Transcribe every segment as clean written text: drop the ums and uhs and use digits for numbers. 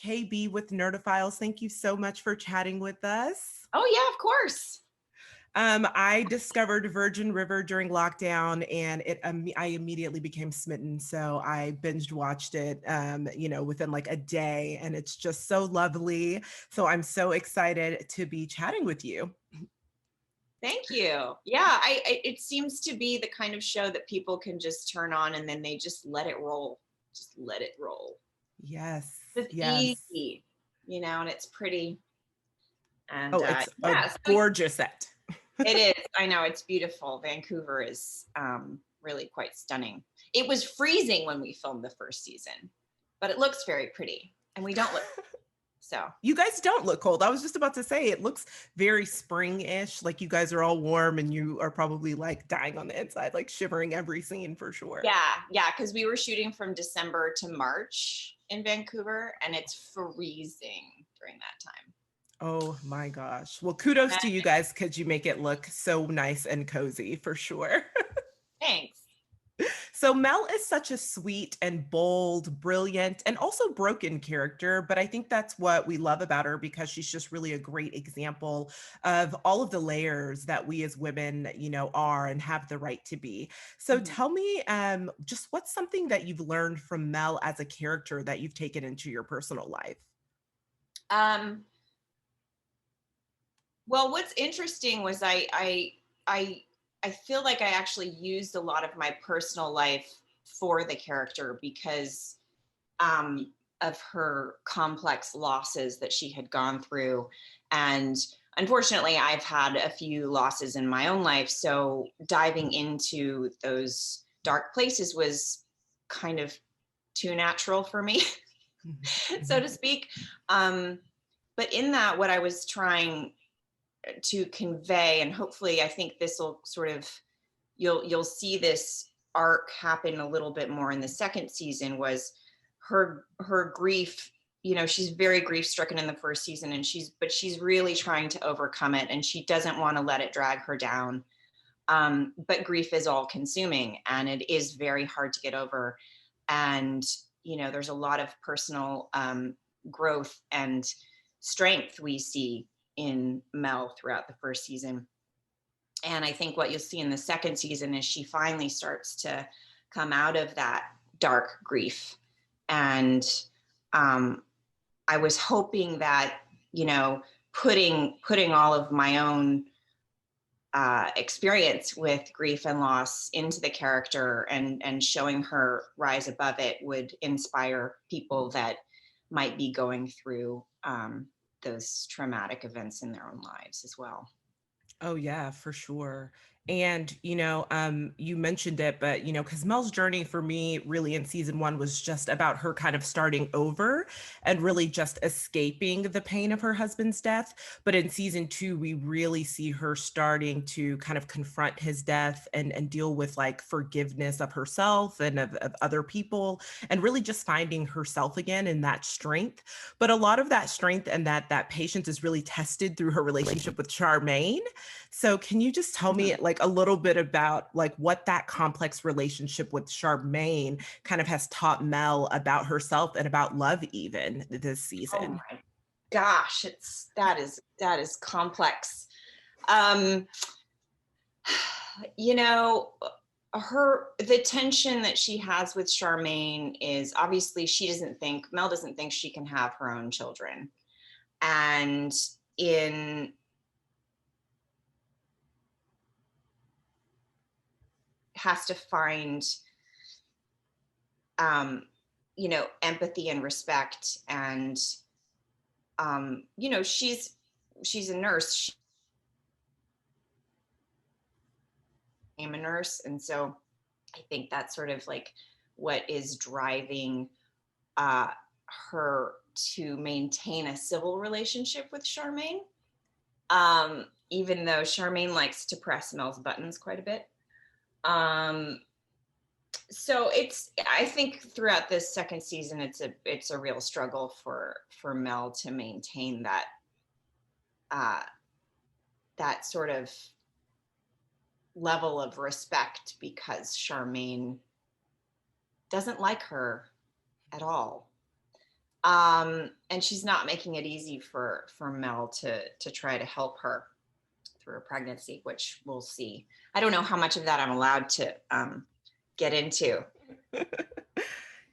KB with Nerdophiles. Thank you so much for chatting with us. Oh yeah, of course. I discovered Virgin River during lockdown, and I immediately became smitten. So I binged watched it, within like a day, and it's just so lovely. So I'm so excited to be chatting with you. Thank you. Yeah, it seems to be the kind of show that people can just turn on and then they just let it roll. Just let it roll. Yes, It's yes. easy, and it's pretty. And Oh, it's a yeah, so gorgeous set. it is. I know it's beautiful. Vancouver is really quite stunning. It was freezing when we filmed the first season, but it looks very pretty, and we don't look so. You guys don't look cold. I was just about to say it looks very spring-ish, like you guys are all warm and you are probably like dying on the inside, like shivering every scene for sure. Yeah, because we were shooting from December to March in Vancouver, and it's freezing during that time. Oh my gosh. Well, kudos to you guys because you make it look so nice and cozy for sure. Thanks. So Mel is such a sweet and bold, brilliant, and also broken character, but I think that's what we love about her because she's just really a great example of all of the layers that we as women, are and have the right to be. So Mhm. tell me, just what's something that you've learned from Mel as a character that you've taken into your personal life? Um, well, what's interesting was I I feel like I actually used a lot of my personal life for the character because of her complex losses that she had gone through. And unfortunately, I've had a few losses in my own life. So diving into those dark places was kind of too natural for me, so to speak. Um, but in that, what I was trying to convey, and hopefully, I think this will sort of you'll see this arc happen a little bit more in the second season, was her grief. She's very grief stricken in the first season, and she's really trying to overcome it, and she doesn't want to let it drag her down. But grief is all consuming, and it is very hard to get over. And there's a lot of personal growth and strength we see in Mel throughout the first season. And I think what you'll see in the second season is she finally starts to come out of that dark grief. And I was hoping that, putting all of my own experience with grief and loss into the character and showing her rise above it would inspire people that might be going through those traumatic events in their own lives as well. Oh yeah, for sure. And you mentioned it, but because Mel's journey for me really in season one was just about her kind of starting over and really just escaping the pain of her husband's death. But in season two, we really see her starting to kind of confront his death and deal with like forgiveness of herself and of other people, and really just finding herself again in that strength. But a lot of that strength and that patience is really tested through her relationship with Charmaine. So can you just tell me like a little bit about like what that complex relationship with Charmaine kind of has taught Mel about herself and about love even this Oh season? my gosh, that is complex. Um, you know, the tension that she has with Charmaine is obviously Mel doesn't think she can have her own children. And in has to find um, empathy and respect. And she's a nurse. She became a nurse, and so I think that's sort of like what is driving uh, her to maintain a civil relationship with Charmaine. Even though Charmaine likes to press Mel's buttons quite a bit. So I think throughout this second season, it's a real struggle for Mel to maintain uh, that sort of level of respect, because Charmaine doesn't like her at all. And she's not making it easy for Mel to try to help her through a pregnancy, which we'll see. I don't know how much of that I'm allowed to get into.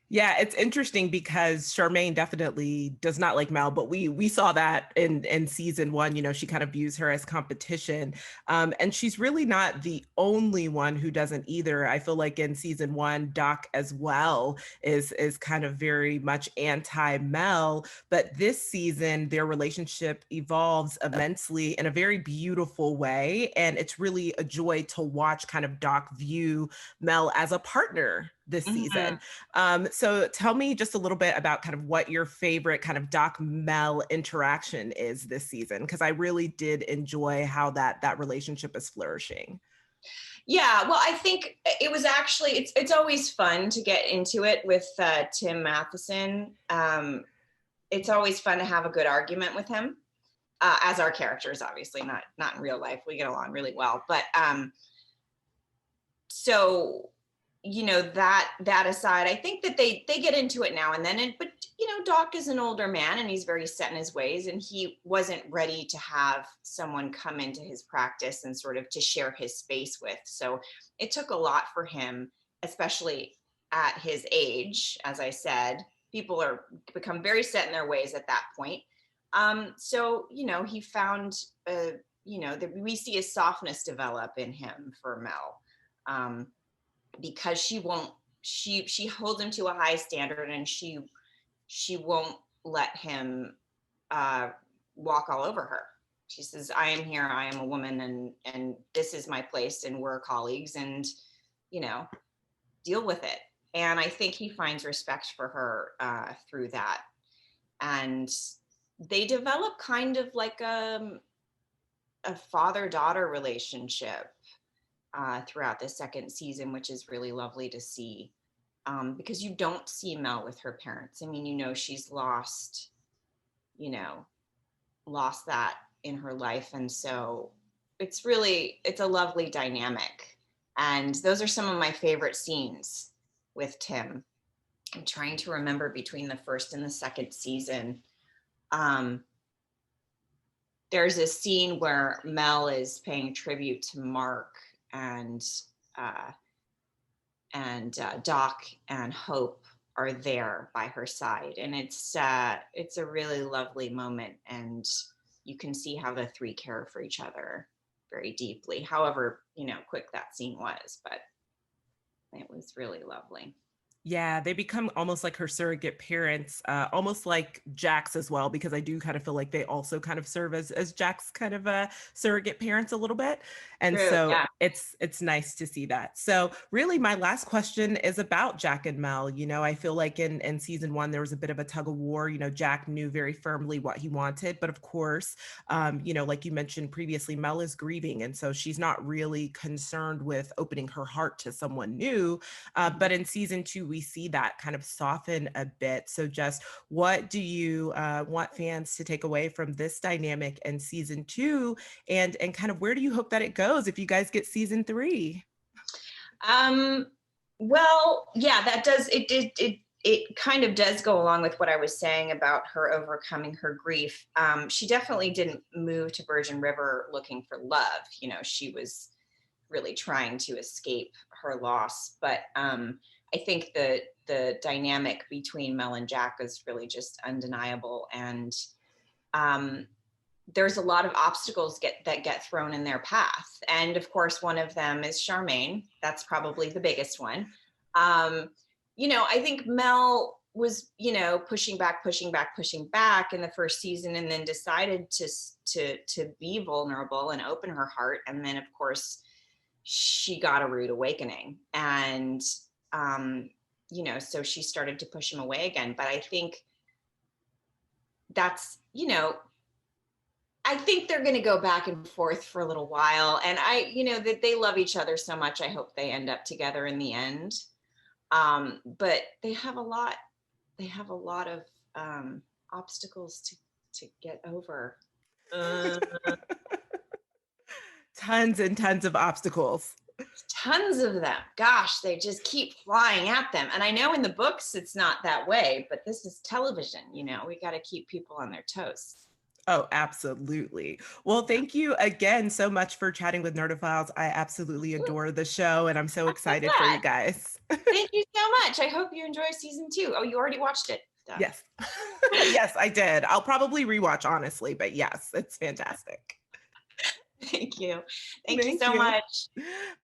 Yeah, it's interesting because Charmaine definitely does not like Mel, but we saw that in season one. You know, she kind of views her as competition, and she's really not the only one who doesn't either. I feel like in season one, Doc as well is kind of very much anti Mel, but this season their relationship evolves immensely in a very beautiful way, and it's really a joy to watch kind of Doc view Mel as a partner this Mhm. season. So tell me just a little bit about kind of what your favorite kind of Doc Mel interaction is this season, because I really did enjoy how that relationship is flourishing. Yeah, well, I think it was actually it's always fun to get into it with Tim Matheson. It's always fun to have a good argument with him, as our characters, obviously not in real life. We get along really well, but so that aside, I think that they get into it now and then. And but Doc is an older man and he's very set in his ways, and he wasn't ready to have someone come into his practice and sort of to share his space with. So it took a lot for him, especially at his age. As I said, people are become very set in their ways at that point. So he found that we see a softness develop in him for Mel. Because she holds him to a high standard, and she won't let him uh, walk all over her. She says, I am here, I am a woman, and this is my place, and we're colleagues, and you know deal with it. And I think he finds respect for her through that, and they develop kind of like a father-daughter relationship throughout the second season, which is really lovely to see, because you don't see Mel with her parents. I mean, she's you know, lost that in her life. And so it's a lovely dynamic. And those are some of my favorite scenes with Tim. I'm trying to remember between the first and the second season. Um, there's a scene where Mel is paying tribute to Mark, and uh, Doc and Hope are there by her side, and it's a really lovely moment, and you can see how the three care for each other very deeply. However, quick that scene was, but it was really lovely. Yeah, they become almost like her surrogate parents, almost like Jack's as well, because I do kind of feel like they also kind of serve as Jack's kind of surrogate parents a little bit. And True. so Yeah. it's nice to see that. So really my last question is about Jack and Mel. I feel like in season one, there was a bit of a tug of war. Jack knew very firmly what he wanted, but of course, like you mentioned previously, Mel is grieving. And so she's not really concerned with opening her heart to someone new. But in season two, we see that kind of soften a bit. So just what do you want fans to take away from this dynamic in season two, and kind of where do you hope that it goes if you guys get season three? Um, well, yeah, that does it kind of does go along with what I was saying about her overcoming her grief. She definitely didn't move to Virgin River looking for love. She was really trying to escape her loss. But I think the dynamic between Mel and Jack is really just undeniable, and um, there's a lot of obstacles that get thrown in their path. And of course, one of them is Charmaine. That's probably the biggest one. I think Mel was, pushing back, pushing back, pushing back in the first season, and then decided to be vulnerable and open her heart. And then, of course, she got a rude awakening, and so she started to push him away again. But I think that's I think they're going to go back and forth for a little while, and that they love each other so much. I hope they end up together in the end. But they have a lot. They have a lot of obstacles to get over. Uh, Tons and tons of obstacles. tons of them. Gosh, they just keep flying at them. And I know in the books it's not that way, but this is television, we got to keep people on their toes. Oh, absolutely. Well, thank you again so much for chatting with Nerdophiles. I absolutely Ooh, adore the show, and I'm so I'm so excited for you glad. guys. Thank you so much. I hope you enjoy season 2. Oh, you already watched it. Duh. Yes. Yes, I did. I'll probably rewatch, honestly, but yes, it's fantastic. Thank you. Thank you Thank so you. much.